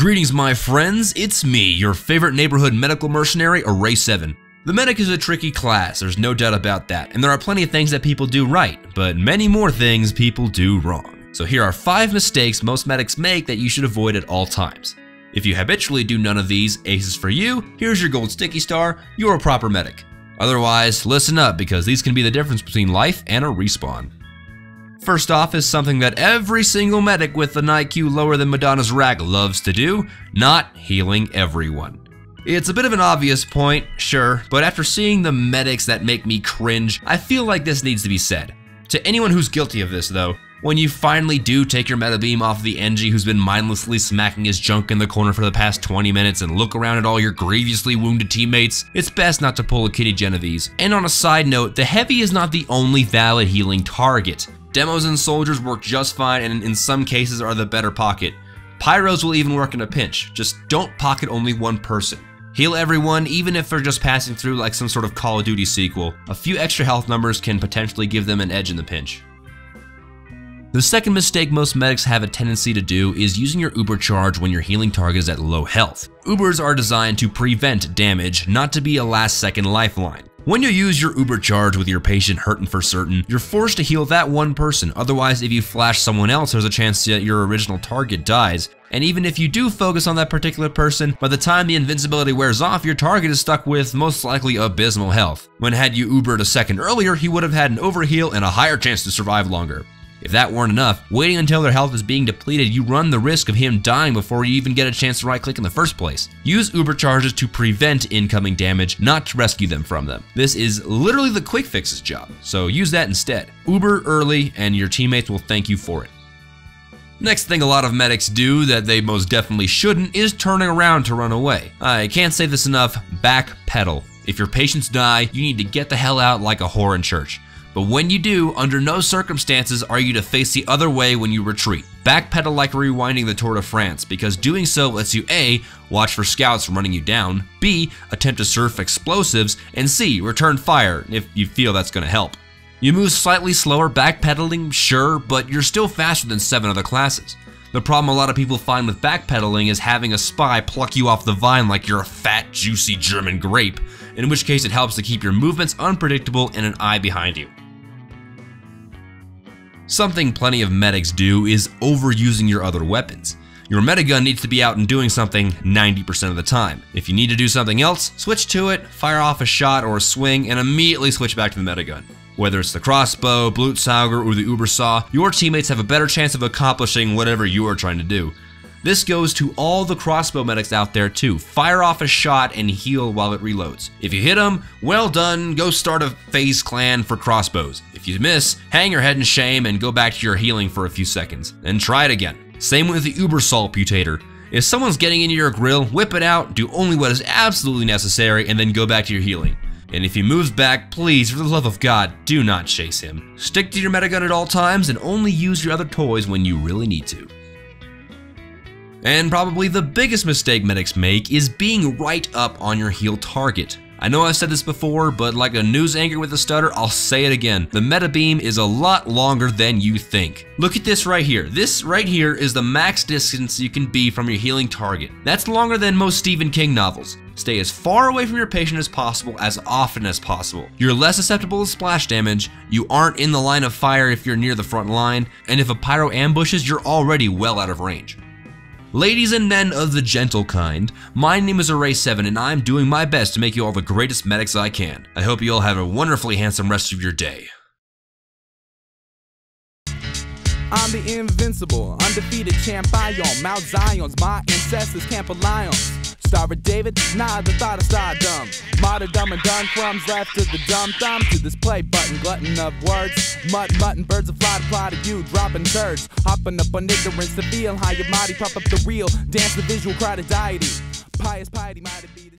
Greetings my friends, it's me, your favorite neighborhood medical mercenary, ArraySeven. The medic is a tricky class, there's no doubt about that, and there are plenty of things that people do right, but many more things people do wrong. So here are 5 mistakes most medics make that you should avoid at all times. If you habitually do none of these, aces for you, here's your gold sticky star, you're a proper medic. Otherwise, listen up because these can be the difference between life and a respawn. First off is something that every single medic with an IQ lower than Madonna's rag loves to do, not healing everyone. It's a bit of an obvious point, sure, but after seeing the medics that make me cringe, I feel like this needs to be said. To anyone who's guilty of this though, when you finally do take your meta beam off the NG who's been mindlessly smacking his junk in the corner for the past 20 minutes and look around at all your grievously wounded teammates, it's best not to pull a Kitty Genovese. And on a side note, the heavy is not the only valid healing target. Demos and soldiers work just fine and in some cases are the better pocket. Pyros will even work in a pinch, just don't pocket only one person. Heal everyone even if they're just passing through like some sort of Call of Duty sequel. A few extra health numbers can potentially give them an edge in the pinch. The second mistake most medics have a tendency to do is using your Uber charge when your healing target is at low health. Ubers are designed to prevent damage, not to be a last-second lifeline. When you use your Uber charge with your patient hurting for certain, you're forced to heal that one person, otherwise if you flash someone else there's a chance that your original target dies. And even if you do focus on that particular person, by the time the invincibility wears off, your target is stuck with most likely abysmal health. When had you Ubered a second earlier, he would have had an overheal and a higher chance to survive longer. If that weren't enough, waiting until their health is being depleted, you run the risk of him dying before you even get a chance to right-click in the first place. Use Uber charges to prevent incoming damage, not to rescue them from them. This is literally the quick fix's job, so use that instead. Uber early and your teammates will thank you for it. Next thing a lot of medics do that they most definitely shouldn't is turning around to run away. I can't say this enough, backpedal. If your patients die, you need to get the hell out like a whore in church. But when you do, under no circumstances are you to face the other way when you retreat. Backpedal like rewinding the Tour de France, because doing so lets you A, watch for scouts running you down, B, attempt to surf explosives, and C, return fire if you feel that's gonna help. You move slightly slower backpedaling, sure, but you're still faster than 7 other classes. The problem a lot of people find with backpedaling is having a spy pluck you off the vine like you're a fat, juicy German grape, in which case it helps to keep your movements unpredictable and an eye behind you. Something plenty of medics do is overusing your other weapons. Your metagun needs to be out and doing something 90% of the time. If you need to do something else, switch to it, fire off a shot or a swing, and immediately switch back to the metagun. Whether it's the crossbow, Blutsauger, or the Uber saw, your teammates have a better chance of accomplishing whatever you are trying to do. This goes to all the crossbow medics out there too. Fire off a shot and heal while it reloads. If you hit them, well done, go start a FaZe clan for crossbows. If you miss, hang your head in shame and go back to your healing for a few seconds. Then try it again. Same with the Uber saltputator. If someone's getting into your grill, whip it out, do only what is absolutely necessary, and then go back to your healing. And if he moves back, please, for the love of God, do not chase him. Stick to your metagun at all times and only use your other toys when you really need to. And probably the biggest mistake medics make is being right up on your heal target. I know I've said this before, but like a news anchor with a stutter, I'll say it again. The meta beam is a lot longer than you think. Look at this right here. This right here is the max distance you can be from your healing target. That's longer than most Stephen King novels. Stay as far away from your patient as possible, as often as possible. You're less susceptible to splash damage, you aren't in the line of fire if you're near the front line, and if a pyro ambushes, you're already well out of range. Ladies and men of the gentle kind, my name is ArraySeven and I'm doing my best to make you all the greatest medics I can. I hope you all have a wonderfully handsome rest of your day. I'm the invincible, undefeated champion. Mount Zion's my ancestors can't rely on. Star of David, nah, the thought of stardom. Martyrdom and done crumbs left to the dumb thumb. To this play button, glutton of words. Mutton, birds of fly to fly to you, dropping turds. Hopping up on ignorance to feel how your body pop up the real. Dance the visual, cry to deity. Pious piety might be.